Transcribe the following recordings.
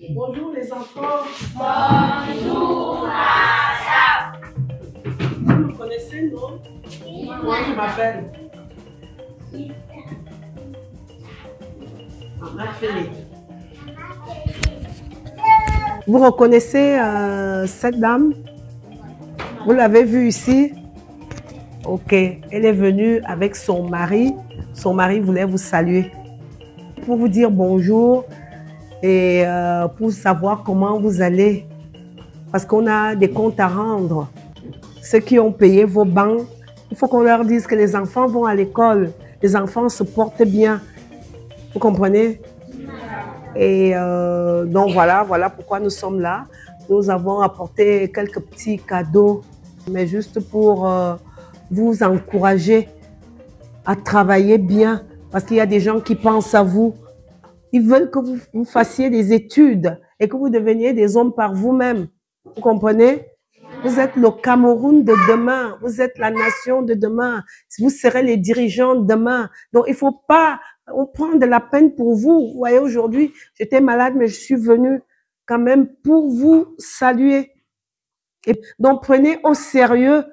Bonjour les enfants. Bonjour, madame. Vous me connaissez, non? Moi, je m'appelle Maman Félix. Vous reconnaissez cette dame? Vous l'avez vue ici? Ok, elle est venue avec son mari. Son mari voulait vous saluer pour vous dire bonjour et pour savoir comment vous allez. Parce qu'on a des comptes à rendre. Ceux qui ont payé vos bancs, il faut qu'on leur dise que les enfants vont à l'école. Les enfants se portent bien. Vous comprenez? Et donc voilà pourquoi nous sommes là. Nous avons apporté quelques petits cadeaux, mais juste pour vous encourager à travailler bien, parce qu'il y a des gens qui pensent à vous. Ils veulent que vous fassiez des études et que vous deveniez des hommes par vous-même. Vous comprenez? Vous êtes le Cameroun de demain. Vous êtes la nation de demain. Vous serez les dirigeants de demain. Donc, il ne faut pas prendre de la peine pour vous. Vous voyez, aujourd'hui, j'étais malade, mais je suis venue quand même pour vous saluer. Et donc, prenez au sérieux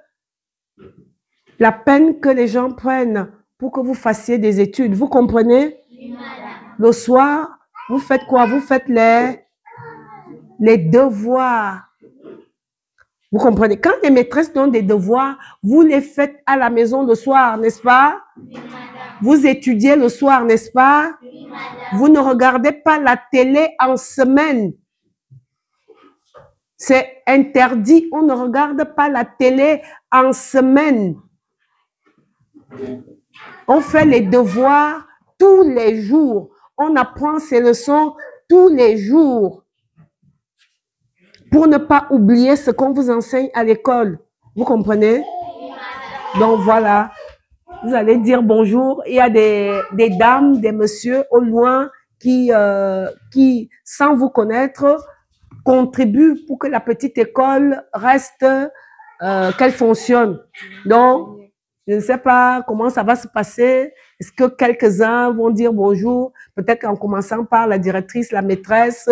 la peine que les gens prennent pour que vous fassiez des études. Vous comprenez? Oui, madame. Le soir, vous faites quoi? Vous faites les devoirs. Vous comprenez? Quand les maîtresses donnent des devoirs, vous les faites à la maison le soir, n'est-ce pas? Oui, madame. Vous étudiez le soir, n'est-ce pas? Oui, madame. Vous ne regardez pas la télé en semaine. C'est interdit. On ne regarde pas la télé en semaine. On fait les devoirs tous les jours. On apprend ses leçons tous les jours pour ne pas oublier ce qu'on vous enseigne à l'école. Vous comprenez? Donc voilà, vous allez dire bonjour. Il y a des dames, des messieurs au loin qui, sans vous connaître, contribuent pour que la petite école reste, qu'elle fonctionne. Donc, je ne sais pas comment ça va se passer. Est-ce que quelques-uns vont dire bonjour, peut-être en commençant par la directrice, la maîtresse,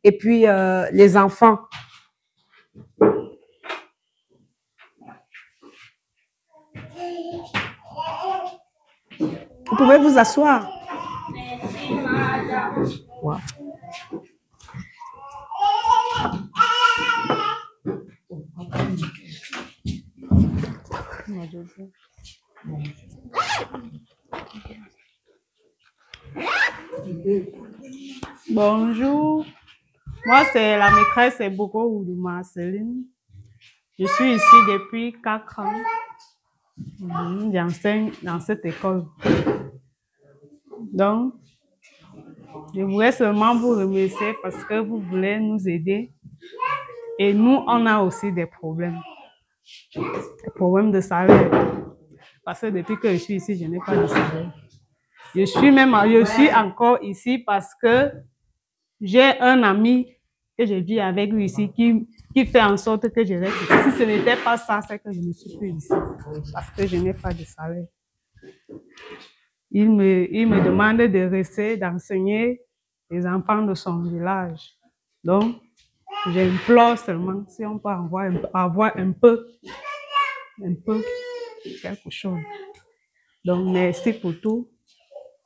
et puis les enfants. Vous pouvez vous asseoir. Merci, madame. Wow. Bonjour, moi c'est la maîtresse Boko Oudouma Céline. Je suis ici depuis 4 ans. J'enseigne dans cette école. Donc, je voulais seulement vous remercier parce que vous voulez nous aider. Et nous, on a aussi des problèmes. Des problèmes de salaire. Parce que depuis que je suis ici, je n'ai pas de salaire. Je suis encore ici parce que j'ai un ami que je vis avec lui ici qui fait en sorte que je reste ici. Si ce n'était pas ça, c'est que je ne suis plus ici parce que je n'ai pas de salaire. Il me demande de rester, d'enseigner les enfants de son village. Donc, j'implore seulement si on peut avoir un peu, quelque chose. Donc, merci pour tout.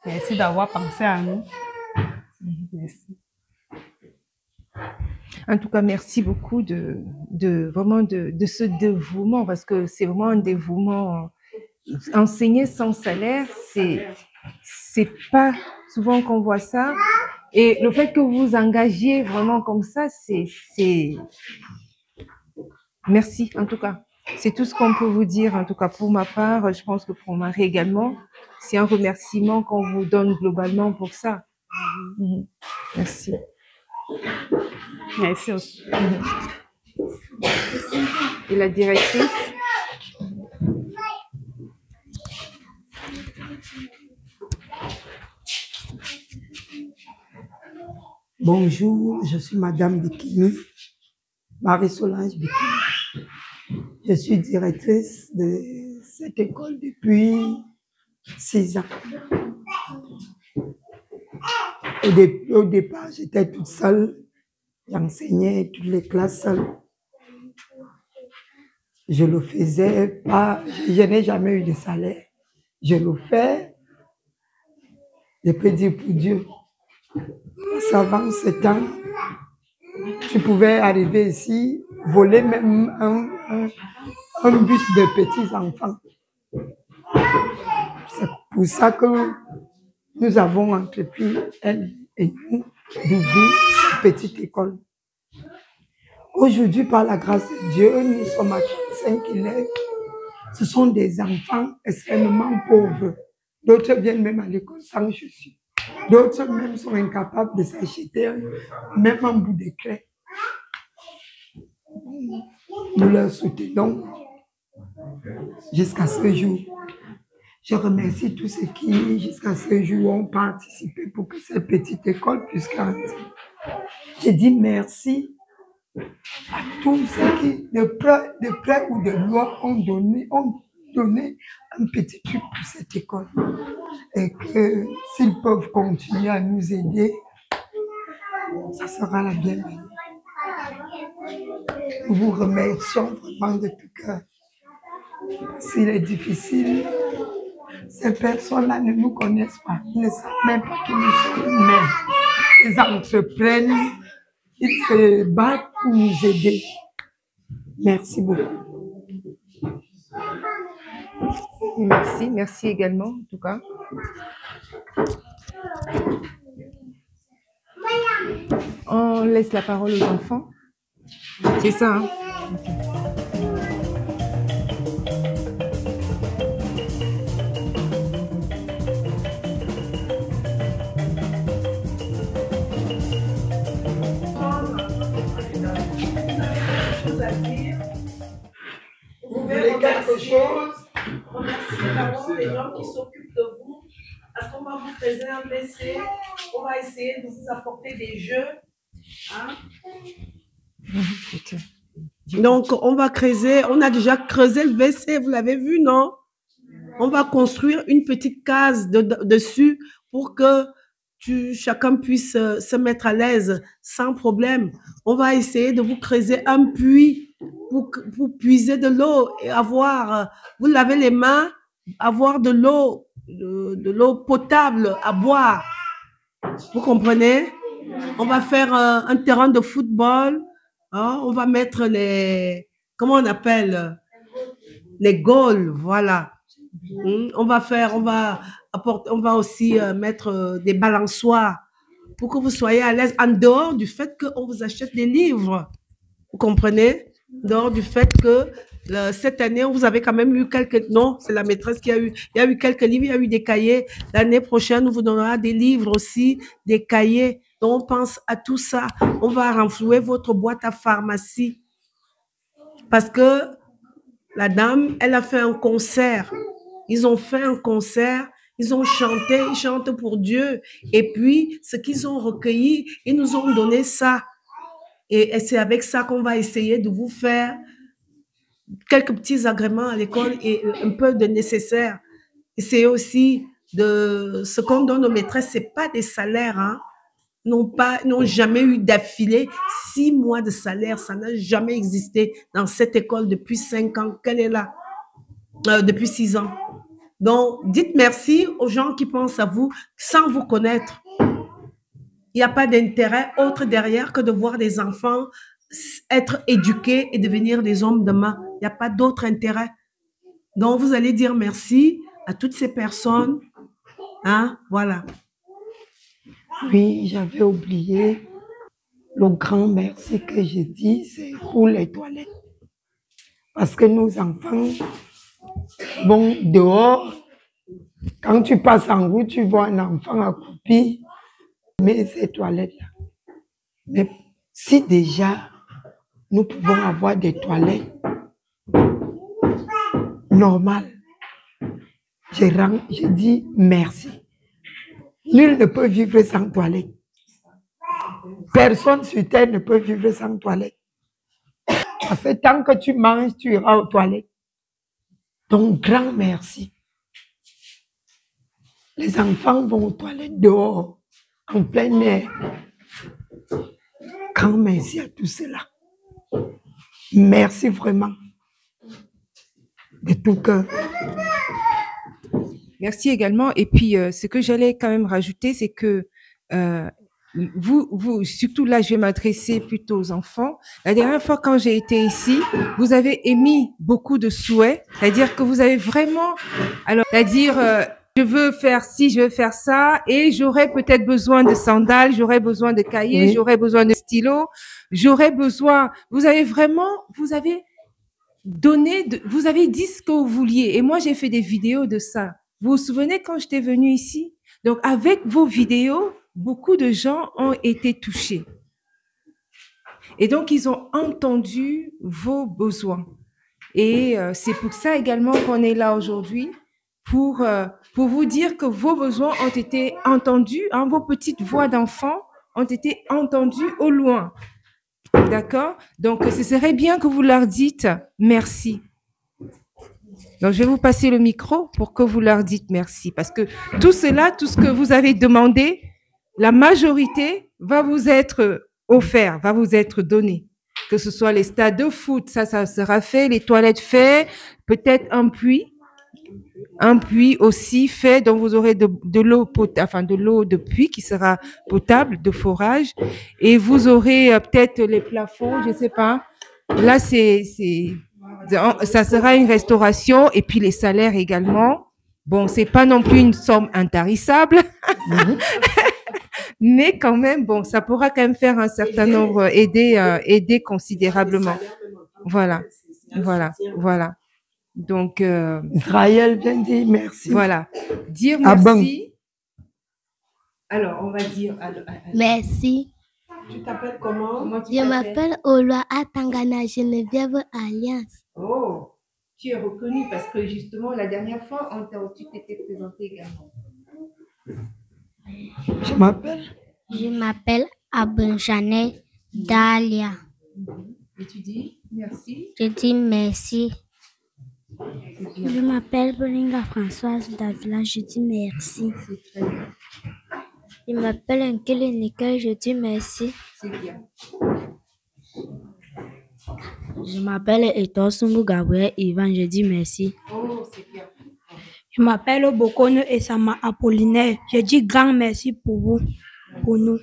Merci d'avoir pensé à nous. Merci. En tout cas, merci beaucoup vraiment de ce dévouement, parce que c'est vraiment un dévouement. Enseigner sans salaire, c'est pas souvent qu'on voit ça. Et le fait que vous vous engagiez vraiment comme ça, c'est merci en tout cas. C'est tout ce qu'on peut vous dire, en tout cas pour ma part. Je pense que pour mon mari également, c'est un remerciement qu'on vous donne globalement pour ça. Merci. Merci aussi. Et la directrice? Bonjour, je suis Madame Bikini, Marie-Solange Bikini. Je suis directrice de cette école depuis 6 ans. Au départ, j'étais toute seule J'enseignais toutes les classes seules. Je le faisais pas, je n'ai jamais eu de salaire. Je le fais, je peux dire pour Dieu. Parce qu'avant ce temps, tu pouvais arriver ici, voler même un bus de petits enfants. C'est pour ça que nous avons entrepris, elle et nous, d'ouvrir cette petite école. Aujourd'hui, par la grâce de Dieu, nous sommes à 35 élèves. Ce sont des enfants extrêmement pauvres. D'autres viennent même à l'école sans chaussures. D'autres même sont incapables de s'acheter même un bout de craie. Nous leur soutenons jusqu'à ce jour. Je remercie tous ceux qui, jusqu'à ce jour, ont participé pour que cette petite école puisse grandir. Je dis merci à tous ceux qui, de près ou de loin, ont donné un petit truc pour cette école. Et que s'ils peuvent continuer à nous aider, ça sera la bienvenue. Nous vous remercions vraiment de tout cœur. S'il est difficile, ces personnes-là ne nous connaissent pas, ils ne savent même pas qui nous sommes, mais ils entreprennent, ils se battent pour nous aider. Merci beaucoup. Merci, merci également, en tout cas. On laisse la parole aux enfants. C'est ça, hein? Vous voulez quelque chose? Remerciez d'abord les gens qui s'occupent de vous, parce qu'on va vous présenter un WC, on va essayer de vous apporter des jeux. Hein? Donc, on va creuser, on a déjà creusé le WC, vous l'avez vu, non? On va construire une petite case dessus pour que chacun puisse se mettre à l'aise sans problème. On va essayer de vous creuser un puits pour puiser de l'eau et avoir, vous lavez les mains, avoir de l'eau potable à boire. Vous comprenez? On va faire un terrain de football. Hein? On va mettre comment on appelle? Les goals, voilà. On va aussi mettre des balançoires pour que vous soyez à l'aise en dehors du fait qu'on vous achète des livres. Vous comprenez? En dehors du fait que cette année, vous avez quand même eu quelques... Non, c'est la maîtresse qui a eu... Il y a eu quelques livres, il y a eu des cahiers. L'année prochaine, on vous donnera des livres aussi, des cahiers. Donc, on pense à tout ça. On va renflouer votre boîte à pharmacie. Parce que la dame, elle a fait un concert. Ils ont fait un concert, ils ont chanté, ils chantent pour Dieu. Et puis, ce qu'ils ont recueilli, ils nous ont donné ça. Et c'est avec ça qu'on va essayer de vous faire quelques petits agréments à l'école et un peu de nécessaire. Et c'est aussi de ce qu'on donne aux maîtresses, c'est pas des salaires, hein. N'ont jamais eu d'affilée 6 mois de salaire. Ça n'a jamais existé dans cette école depuis 5 ans qu'elle est là, depuis 6 ans. Donc, dites merci aux gens qui pensent à vous sans vous connaître. Il n'y a pas d'intérêt autre derrière que de voir des enfants être éduqués et devenir des hommes demain. Il n'y a pas d'autre intérêt. Donc, vous allez dire merci à toutes ces personnes. Hein? Voilà. Oui, j'avais oublié le grand merci que j'ai dit, c'est pour les toilettes. Parce que nos enfants vont dehors. Quand tu passes en route, tu vois un enfant accroupi, mais ces toilettes-là. Mais si déjà nous pouvons avoir des toilettes normales, je dis merci. Nul ne peut vivre sans toilette. Personne sur terre ne peut vivre sans toilette. Parce que tant que tu manges, tu iras aux toilettes. Donc, grand merci. Les enfants vont aux toilettes dehors, en plein air. grand merci à tout cela. Merci vraiment. De tout cœur. Merci également. Et puis, ce que j'allais quand même rajouter, c'est que vous, surtout là, je vais m'adresser plutôt aux enfants. La dernière fois, quand j'ai été ici, vous avez émis beaucoup de souhaits. C'est-à-dire que vous avez vraiment, alors, c'est-à-dire, je veux faire ci, je veux faire ça, et j'aurais peut-être besoin de sandales, j'aurais besoin de cahiers, Oui. j'aurais besoin de stylos, j'aurais besoin, vous avez donné, vous avez dit ce que vous vouliez. Et moi, j'ai fait des vidéos de ça. Vous vous souvenez quand j'étais venue ici? Donc, avec vos vidéos, beaucoup de gens ont été touchés. Et donc, ils ont entendu vos besoins. Et c'est pour ça également qu'on est là aujourd'hui, pour vous dire que vos besoins ont été entendus, hein, vos petites voix d'enfants ont été entendues au loin. D'accord? Donc, ce serait bien que vous leur dites merci. Donc, je vais vous passer le micro pour que vous leur dites merci. Parce que tout cela, tout ce que vous avez demandé, la majorité va vous être offert, va vous être donné. Que ce soit les stades de foot, ça sera fait, les toilettes fait, peut-être un puits aussi fait, dont vous aurez de l'eau potable, enfin de l'eau de puits qui sera potable, de forage, et vous aurez peut-être les plafonds, je sais pas. Là, ça sera une restauration, et puis les salaires également. Bon, c'est pas non plus une somme intarissable. Mais quand même, bon, ça pourra quand même faire un certain nombre, aider considérablement. Voilà. Donc, Israël vient dire merci. voilà. Dire Ah bon. merci. Alors, on va dire. Merci. Tu t'appelles comment? Comment tu Je t'appelles? m'appelle Olwa Atangana Geneviève Alliance. Oh, tu es reconnue parce que justement, la dernière fois, tu t'étais présentée également. Je m'appelle. Je m'appelle Abenjane Dalia. Et tu dis merci. Je dis merci. C'est bien. Je m'appelle Bolinga Françoise Davila. Je dis merci. C'est très bien. Je m'appelle Nkele Nickel. Je dis merci. C'est bien. Je m'appelle Etor Sungu Gabriel Ivan. Je dis merci. Oh, c'est bien. Je m'appelle Bokono Esama Apollinaire. Je dis grand merci pour vous, pour nous.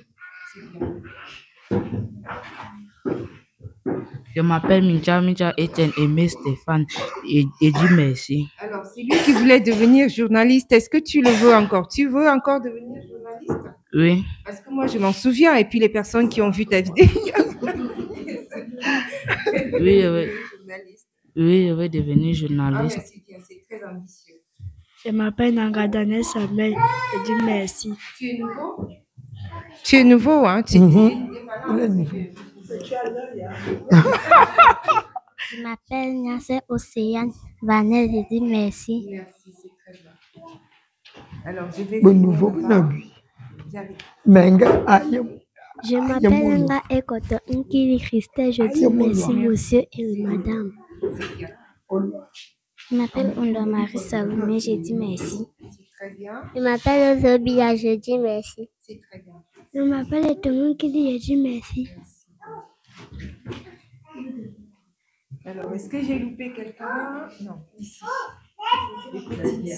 Je m'appelle Minja Etienne Aimé Stéphane et dis merci. Alors, c'est lui qui voulait devenir journaliste. Est-ce que tu le veux encore? Tu veux encore devenir journaliste? Oui, Parce que moi, je m'en souviens. Et puis, les personnes qui ont vu ta vidéo. oui, Journaliste. oui, je vais devenir Ah, journaliste. merci bien. C'est très ambitieux. Je m'appelle Nangadane Samuel. Je dis merci. Tu es nouveau? Tu es nouveau, hein? Tu Il est nouveau. Je m'appelle Nasser Océane Vanel. Je dis merci. Merci, c'est très bien. Alors, je vais... Bon nouveau, bon abui. J'arrive. Menga ayam. Je m'appelle Nga Ekoto Nkiri Christelle. Je dis merci, monsieur et madame. C'est bien. Je m'appelle Ondo Marie Salomé. Je dis merci. C'est très bien. Je m'appelle Zobia. Je dis merci. C'est très bien. Je m'appelle Etongo Nkiri. Je dis merci. Alors, est-ce que j'ai loupé quelqu'un? Non, ici. Les petites.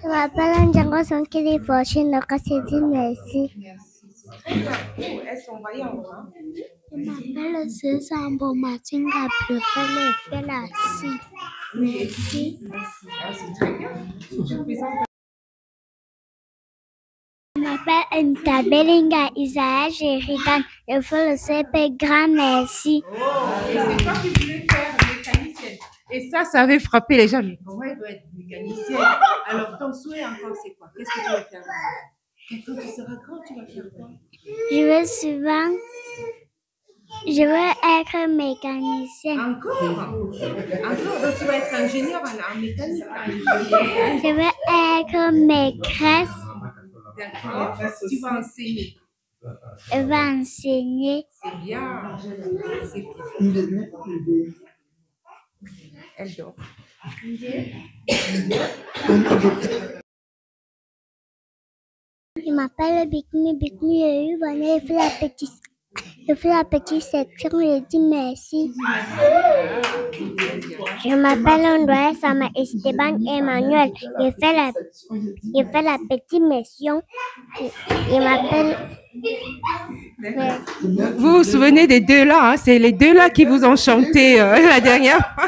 Je m'appelle Ndjango Sonkiri Fortune. Je dis merci. Merci. C'est très bien. Oh, elles sont vaillantes, hein? Je m'appelle Césambo Martin Gabriel. Fais la si. Merci. Merci. Ah, c'est très bien. Je présente. Je m'appelle Nta Belinga Isaiah Sheridan. Je fais le CP. Grand merci. Et c'est toi qui voulais faire mécanicienne. Et ça avait frappé les gens. Mais comment elle doit être mécanicienne? Alors, ton souhait encore, c'est quoi? Qu'est-ce que tu vas faire? Quand tu seras grand, tu vas faire quoi? Je veux être mécanicienne. Encore? Donc, tu vas être ingénieur en mécanique. Je veux être maîtresse. D'accord. Tu vas enseigner. Je vais enseigner. C'est bien. C'est bien. Elle dort. Je m'appelle Bikini. Bikini, je vais faire la petite. Je fais la petite section, je dis merci. Je m'appelle Andrea Sama Esteban Emmanuel. Je fais la petite mission. Je m'appelle... Vous vous souvenez des deux là, hein? C'est les deux là qui vous ont chanté la dernière fois.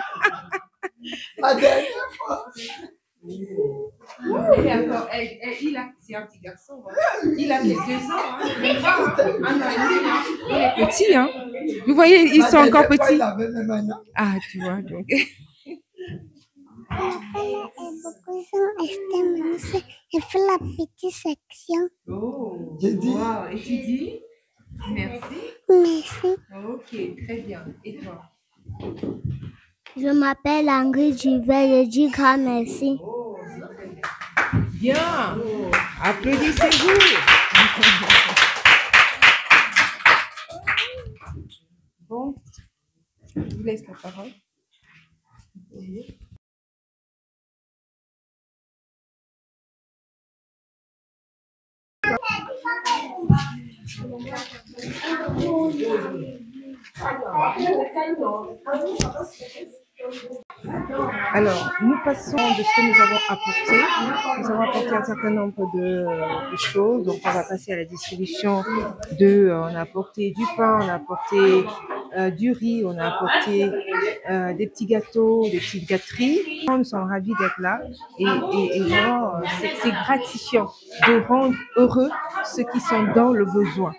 La dernière fois. Et encore, c'est un petit garçon. Hein. Il a que 2 ans. Hein. Il est petit. Hein. Vous voyez, ils sont encore petits. Ah, tu vois. Donc. Je fais la petite section. Oh, wow. Et tu dis merci. Merci. Ok, très bien. Et toi? Je m'appelle Ingrid Juvet, je dis grand merci. Oh, c'est très bien. Bien. Applaudissez-vous. Bon, je vous laisse la parole. Alors, nous passons de ce que nous avons apporté. Nous avons apporté un certain nombre de choses. Donc, on va passer à la distribution on a apporté du pain, on a apporté du riz, on a apporté des petits gâteaux, des petites gâteries. Nous sommes ravis d'être là et vraiment, c'est gratifiant de rendre heureux ceux qui sont dans le besoin.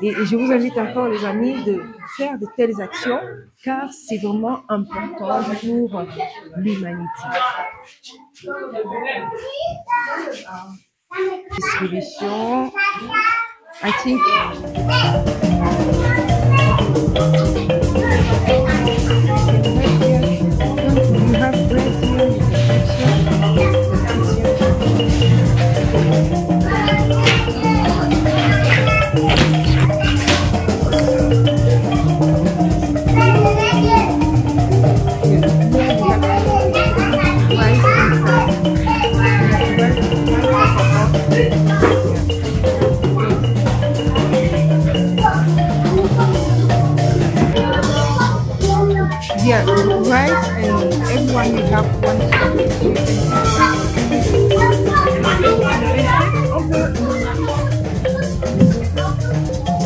Et je vous invite encore, les amis, de faire de telles actions car c'est vraiment important pour l'humanité. Distribution. I think. You have bread here. Yeah, rice and everyone will have one.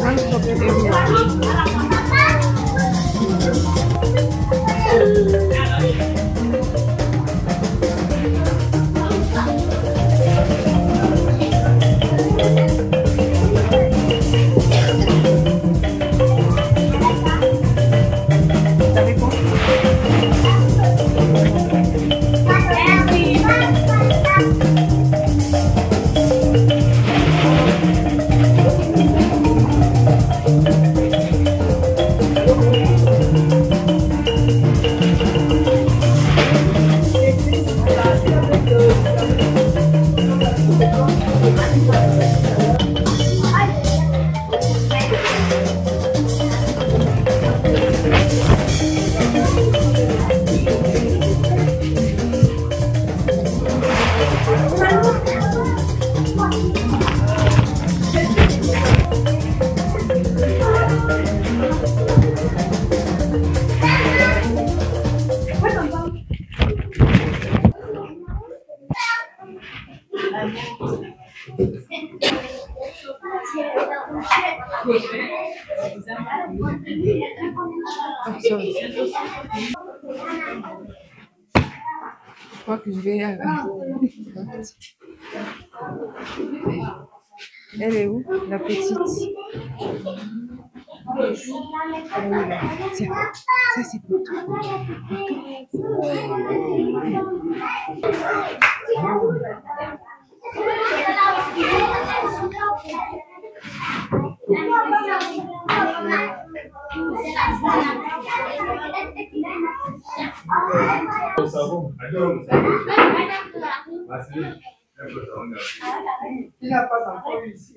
One cup everyone. Je crois que je vais à la... Elle est où, la petite? Elle est où, là? Tiens, ça c'est pour toi. Il n'a pas encore ici.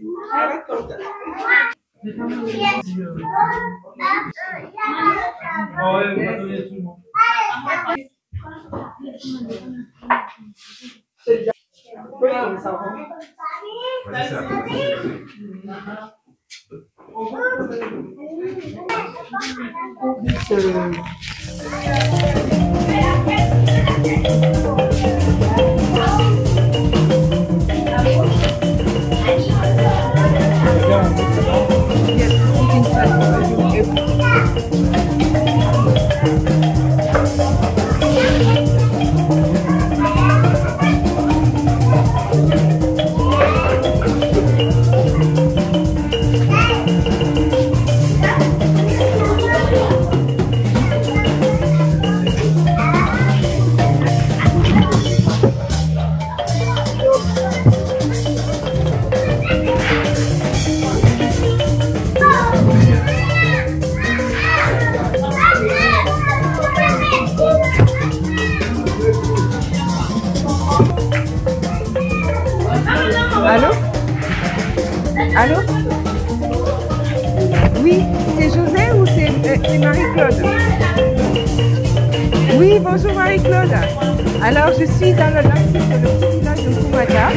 Allô? Allô? Oui, c'est José ou c'est Marie-Claude? Oui, bonjour Marie-Claude. Alors, je suis dans le petit village de Koumata.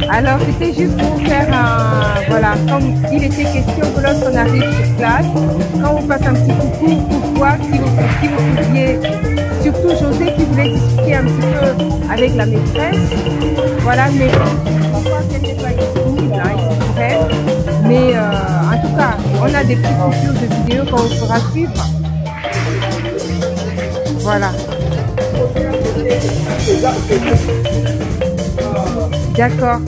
Alors, c'était juste pour faire un... Voilà, comme il était question que lorsqu'on arrive sur place, quand on passe un petit coucou pour voir si vous pouviez... Surtout José qui voulait discuter un petit peu avec la maîtresse. Voilà, mais pourquoi qu'elle n'est pas disponible, hein, il se pourrait. Mais en tout cas, on a des petites coupures de vidéos qu'on fera suivre. Voilà. D'accord.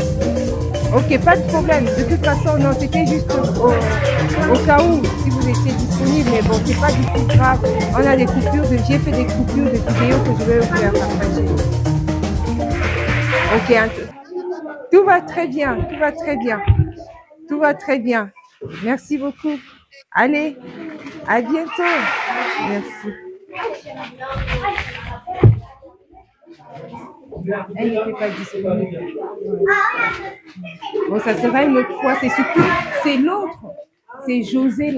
Ok, pas de problème. De toute façon, non, c'était juste au cas où, si vous étiez disponible. Mais bon, c'est pas du tout grave. On a des coupures, j'ai fait des coupures de vidéos que je vais vous faire partager. Ok, tout va très bien, tout va très bien. Tout va très bien. Merci beaucoup. Allez, à bientôt. Merci. Elle n'était pas disponible. Bon, ça sera une autre fois. C'est surtout, c'est l'autre. C'est José,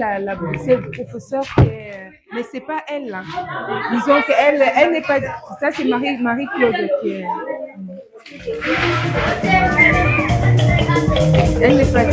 c'est le professeur qui est... Mais c'est pas elle, là. Disons qu'elle elle n'est pas... Ça, c'est Marie-Claude qui est... Elle n'est pas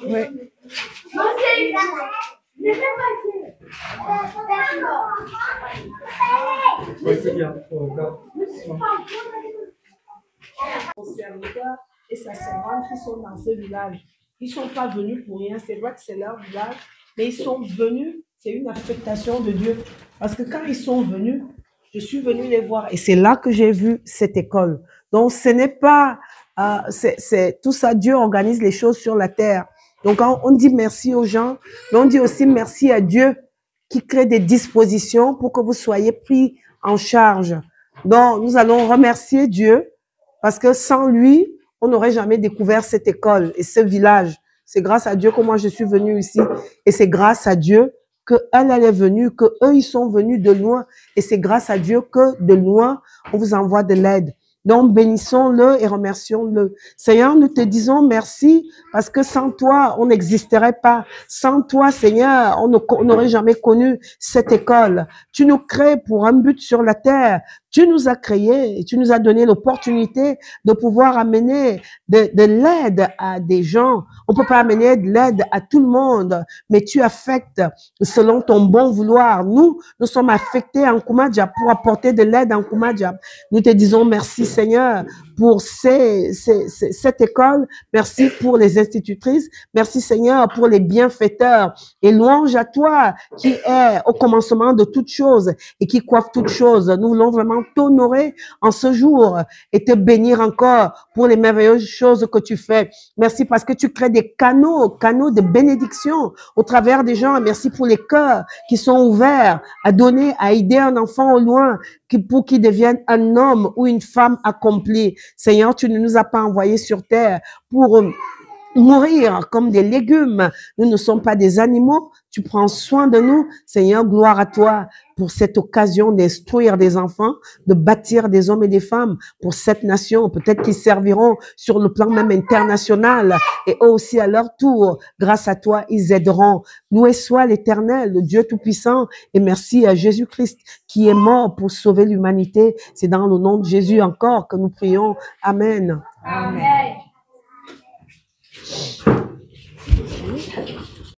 Ouais. Et sa servante qui sont dans ce village. Ils ne sont pas venus pour rien. C'est vrai que c'est leur village, mais ils sont venus. C'est une affectation de Dieu. Parce que quand ils sont venus, je suis venue les voir. Et c'est là que j'ai vu cette école. Donc, ce n'est pas... c'est tout ça, Dieu organise les choses sur la terre. Donc, quand on dit merci aux gens, mais on dit aussi merci à Dieu qui crée des dispositions pour que vous soyez pris en charge. Donc, nous allons remercier Dieu parce que sans lui, on n'aurait jamais découvert cette école et ce village. C'est grâce à Dieu que moi, je suis venue ici. Et c'est grâce à Dieu qu'elle est venue, qu'eux, ils sont venus de loin. Et c'est grâce à Dieu que de loin, on vous envoie de l'aide. Donc, bénissons-le et remercions-le. Seigneur, nous te disons merci parce que sans toi, on n'existerait pas. Sans toi, Seigneur, on n'aurait jamais connu cette école. Tu nous crées pour un but sur la terre. Tu nous as créés et tu nous as donné l'opportunité de pouvoir amener de l'aide à des gens. On peut pas amener de l'aide à tout le monde, mais tu affectes selon ton bon vouloir. Nous sommes affectés en Nkumadja pour apporter de l'aide en Nkumadja. Nous te disons merci Seigneur pour cette école. Merci pour les institutrices. Merci Seigneur pour les bienfaiteurs. Et louange à toi qui est au commencement de toutes choses et qui coiffe toutes choses. Nous voulons vraiment t'honorer en ce jour et te bénir encore pour les merveilleuses choses que tu fais. Merci parce que tu crées des canaux de bénédiction au travers des gens. Merci pour les cœurs qui sont ouverts à donner, à aider un enfant au loin pour qu'il devienne un homme ou une femme accomplie. Seigneur, tu ne nous as pas envoyés sur terre pour mourir comme des légumes. Nous ne sommes pas des animaux. Tu prends soin de nous. Seigneur, gloire à toi pour cette occasion d'instruire des enfants, de bâtir des hommes et des femmes pour cette nation. Peut-être qu'ils serviront sur le plan même international et eux aussi à leur tour, grâce à toi, ils aideront. Loué soit l'Éternel, le Dieu Tout-Puissant, et merci à Jésus-Christ qui est mort pour sauver l'humanité. C'est dans le nom de Jésus encore que nous prions. Amen. Amen.